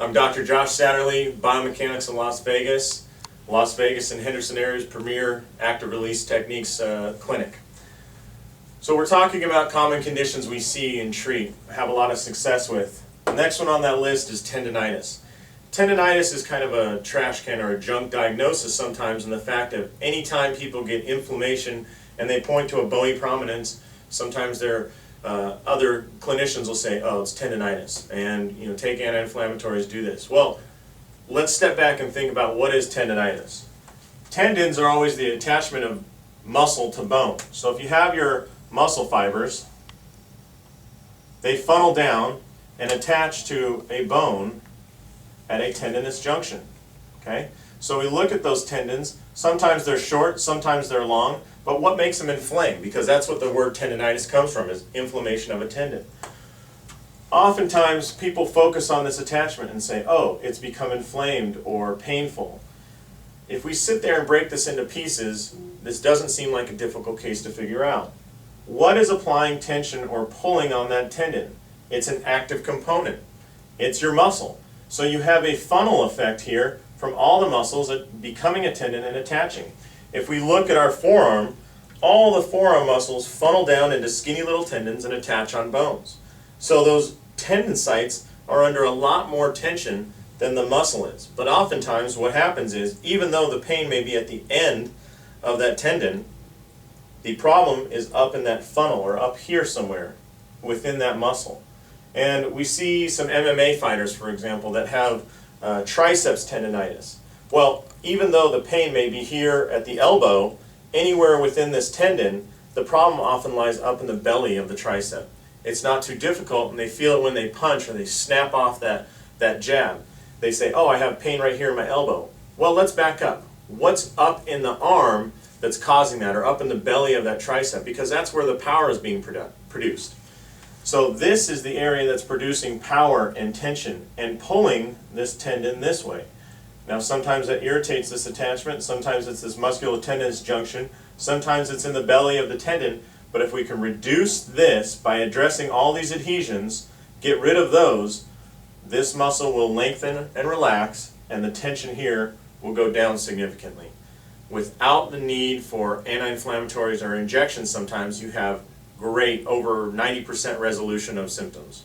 I'm Dr. Josh Satterlee, biomechanics in Las Vegas. Las Vegas and Henderson area's premier active release techniques clinic. So we're talking about common conditions we see and treat, have a lot of success with. The next one on that list is tendonitis. Tendonitis is kind of a trash can or a junk diagnosis sometimes, in the fact of anytime people get inflammation and they point to a bony prominence, sometimes other clinicians will say, oh, it's tendonitis, and take anti-inflammatories, do this. Well, let's step back and think about what is tendonitis. Tendons are always the attachment of muscle to bone. So if you have your muscle fibers, they funnel down and attach to a bone at a tendinous junction. Okay? So we look at those tendons. Sometimes they're short, sometimes they're long, but what makes them inflame? Because that's what the word tendonitis comes from, is inflammation of a tendon. Oftentimes people focus on this attachment and say, oh, it's become inflamed or painful. If we sit there and break this into pieces, this doesn't seem like a difficult case to figure out. What is applying tension or pulling on that tendon? It's an active component. It's your muscle. So you have a funnel effect here from all the muscles becoming a tendon and attaching. If we look at our forearm, all the forearm muscles funnel down into skinny little tendons and attach on bones. So those tendon sites are under a lot more tension than the muscle is. But oftentimes what happens is, even though the pain may be at the end of that tendon, the problem is up in that funnel or up here somewhere within that muscle. And we see some MMA fighters, for example, that have triceps tendonitis. Well, even though the pain may be here at the elbow, anywhere within this tendon, the problem often lies up in the belly of the tricep. It's not too difficult, and they feel it when they punch or they snap off that jab. They say, oh, I have pain right here in my elbow. Well, let's back up. What's up in the arm that's causing that, or up in the belly of that tricep? Because that's where the power is being produced. So this is the area that's producing power and tension and pulling this tendon this way. Now sometimes that irritates this attachment, sometimes it's this musculotendinous junction, sometimes it's in the belly of the tendon, but if we can reduce this by addressing all these adhesions, get rid of those, this muscle will lengthen and relax, and the tension here will go down significantly. Without the need for anti-inflammatories or injections, sometimes you have great, over 90% resolution of symptoms.